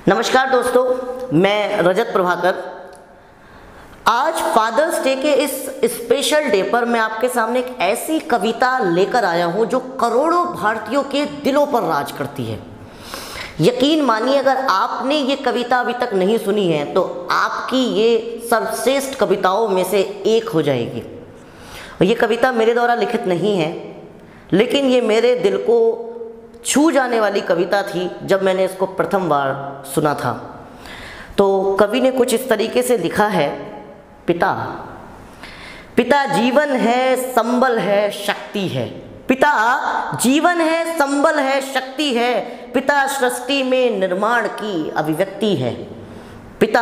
नमस्कार दोस्तों, मैं रजत प्रभाकर। आज फादर्स डे के इस स्पेशल डे पर मैं आपके सामने एक ऐसी कविता लेकर आया हूं जो करोड़ों भारतीयों के दिलों पर राज करती है। यकीन मानिए, अगर आपने ये कविता अभी तक नहीं सुनी है तो आपकी ये सर्वश्रेष्ठ कविताओं में से एक हो जाएगी। ये कविता मेरे द्वारा लिखित नहीं है, लेकिन ये मेरे दिल को छू जाने वाली कविता थी जब मैंने इसको प्रथम बार सुना था। तो कवि ने कुछ इस तरीके से लिखा है। पिता पिता जीवन है, संबल है, शक्ति है। पिता जीवन है, संबल है, शक्ति है। पिता सृष्टि में निर्माण की अभिव्यक्ति है। पिता,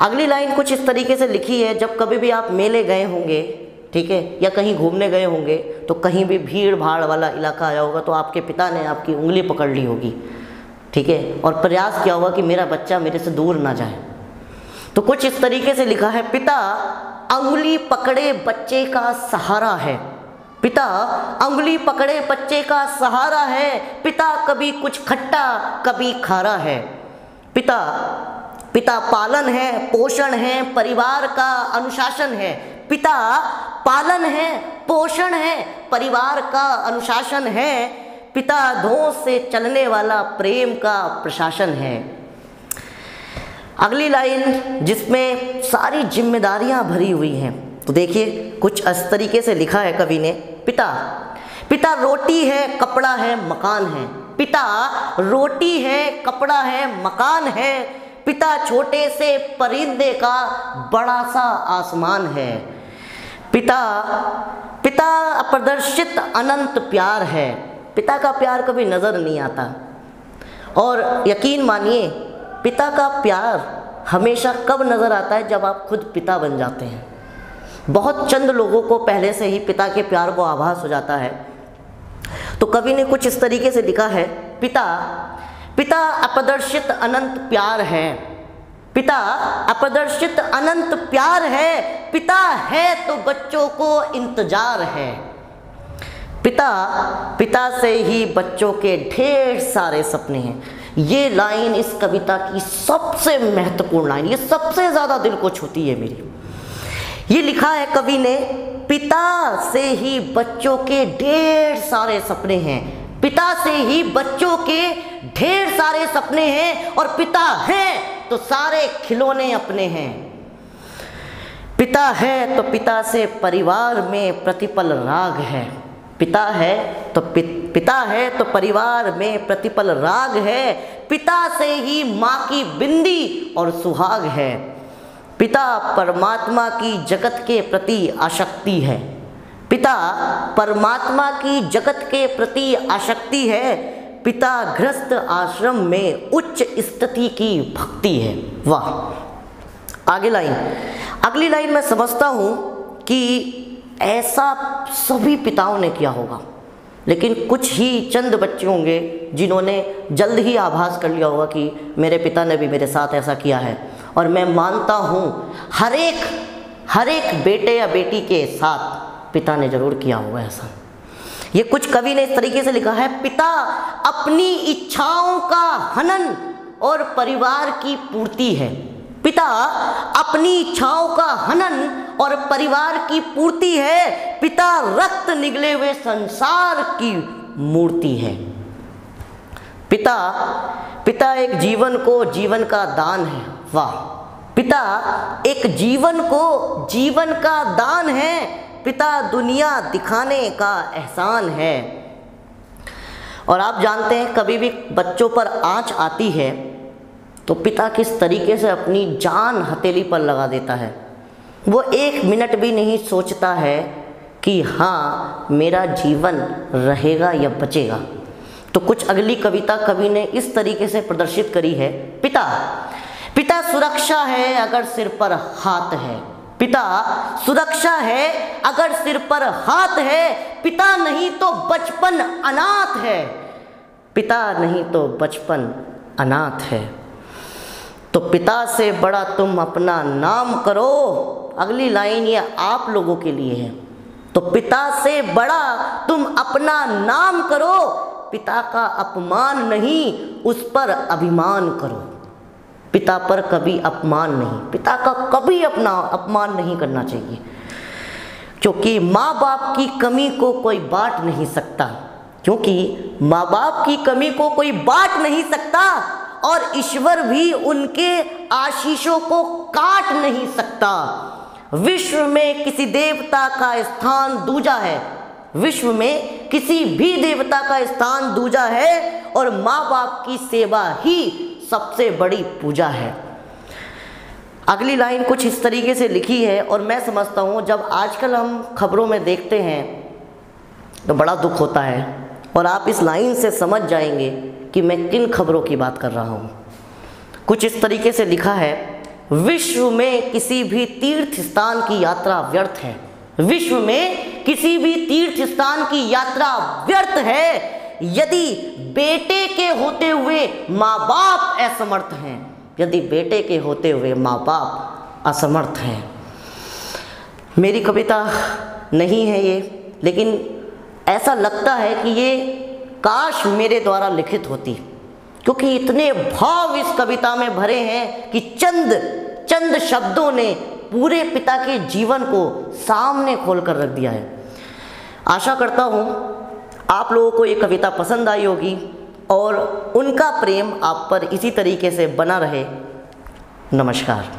अगली लाइन कुछ इस तरीके से लिखी है। जब कभी भी आप मेले गए होंगे, ठीक है, या कहीं घूमने गए होंगे, तो कहीं भी भीड़ भाड़ वाला इलाका आया होगा तो आपके पिता ने आपकी उंगली पकड़ ली होगी, ठीक है, और प्रयास किया होगा कि मेरा बच्चा मेरे से दूर ना जाए। तो कुछ इस तरीके से लिखा है। पिता उंगली पकड़े बच्चे का सहारा है। पिता उंगली पकड़े बच्चे का सहारा है। पिता कभी कुछ खट्टा कभी खारा है। पिता पिता पालन है, पोषण है, परिवार का अनुशासन है। पिता पालन है, पोषण है, परिवार का अनुशासन है। पिता धों से चलने वाला प्रेम का प्रशासन है। अगली लाइन जिसमें सारी जिम्मेदारियां भरी हुई हैं, तो देखिए कुछ इस तरीके से लिखा है कवि ने। पिता पिता रोटी है, कपड़ा है, मकान है। पिता रोटी है, कपड़ा है, मकान है। पिता छोटे से परिंदे का बड़ा सा आसमान है। पिता पिता अप्रदर्शित अनंत प्यार है। पिता का प्यार कभी नज़र नहीं आता, और यकीन मानिए पिता का प्यार हमेशा कब नज़र आता है, जब आप खुद पिता बन जाते हैं। बहुत चंद लोगों को पहले से ही पिता के प्यार को आभास हो जाता है। तो कवि ने कुछ इस तरीके से लिखा है। पिता पिता अप्रदर्शित अनंत प्यार है। पिता अप्रदर्शित अनंत प्यार है। पिता है तो बच्चों को इंतजार है। पिता पिता से ही बच्चों के ढेर सारे सपने हैं। ये लाइन इस कविता की सबसे महत्वपूर्ण लाइन, ये सबसे ज़्यादा दिल को छूती है मेरी। ये लिखा है कवि ने, पिता से ही बच्चों के ढेर सारे सपने हैं। पिता से ही बच्चों के ढेर सारे सपने हैं, और पिता है तो सारे खिलौने अपने हैं। पिता है तो पिता से परिवार में प्रतिपल राग है। पिता है तो पिता है तो परिवार में प्रतिपल राग है। पिता से ही माँ की बिंदी और सुहाग है। पिता परमात्मा की जगत के प्रति आसक्ति है। पिता परमात्मा की जगत के प्रति आसक्ति है। पिता गृहस्थ आश्रम में उच्च स्थिति की भक्ति है। वाह। अगली लाइन मैं समझता हूँ कि ऐसा सभी पिताओं ने किया होगा, लेकिन कुछ ही चंद बच्चे होंगे जिन्होंने जल्द ही आभास कर लिया होगा कि मेरे पिता ने भी मेरे साथ ऐसा किया है। और मैं मानता हूँ हर एक बेटे या बेटी के साथ पिता ने जरूर किया होगा ऐसा। ये कुछ कवि ने इस तरीके से लिखा है। पिता अपनी इच्छाओं का हनन और परिवार की पूर्ति है। पिता अपनी इच्छाओं का हनन और परिवार की पूर्ति है। पिता रक्त निगले हुए संसार की मूर्ति है। पिता एक जीवन को जीवन का दान है। वाह। पिता एक जीवन को जीवन का दान है। पिता दुनिया दिखाने का एहसान है। और आप जानते हैं, कभी भी बच्चों पर आँच आती है तो पिता किस तरीके से अपनी जान हथेली पर लगा देता है। वो एक मिनट भी नहीं सोचता है कि हाँ मेरा जीवन रहेगा या बचेगा। तो कुछ अगली कविता कवि ने इस तरीके से प्रदर्शित करी है। पिता सुरक्षा है अगर सिर पर हाथ है। पिता सुरक्षा है अगर सिर पर हाथ है। पिता नहीं तो बचपन अनाथ है। पिता नहीं तो बचपन अनाथ है। तो पिता से बड़ा तुम अपना नाम करो। अगली लाइन ये आप लोगों के लिए है। तो पिता से बड़ा तुम अपना नाम करो। पिता का अपमान नहीं, उस पर अभिमान करो। पिता पर कभी अपमान नहीं, पिता का कभी अपना अपमान नहीं करना चाहिए, क्योंकि माँ बाप की कमी को कोई बांट नहीं सकता, क्योंकि माँ बाप की कमी को कोई बांट नहीं सकता और ईश्वर भी उनके आशीषों को काट नहीं सकता। विश्व में किसी देवता का स्थान दूजा है, विश्व में किसी भी देवता का स्थान दूजा है और माँ बाप की सेवा ही सबसे बड़ी पूजा है। अगली लाइन कुछ इस तरीके से लिखी है और मैं समझता हूँ जब आजकल हम खबरों में देखते हैं तो बड़ा दुख होता है, और आप इस लाइन से समझ जाएंगे कि मैं किन खबरों की बात कर रहा हूँ। कुछ इस तरीके से लिखा है, विश्व में किसी भी तीर्थ स्थान की यात्रा व्यर्थ है, विश्व में किसी भी तीर्थ स्थान की यात्रा व्यर्थ है यदि बेटे के होते हुए माँ बाप असमर्थ हैं, यदि बेटे के होते हुए माँ बाप असमर्थ हैं। मेरी कविता नहीं है ये, लेकिन ऐसा लगता है कि ये काश मेरे द्वारा लिखित होती, क्योंकि इतने भाव इस कविता में भरे हैं कि चंद शब्दों ने पूरे पिता के जीवन को सामने खोल कर रख दिया है। आशा करता हूँ आप लोगों को ये कविता पसंद आई होगी और उनका प्रेम आप पर इसी तरीके से बना रहे। नमस्कार।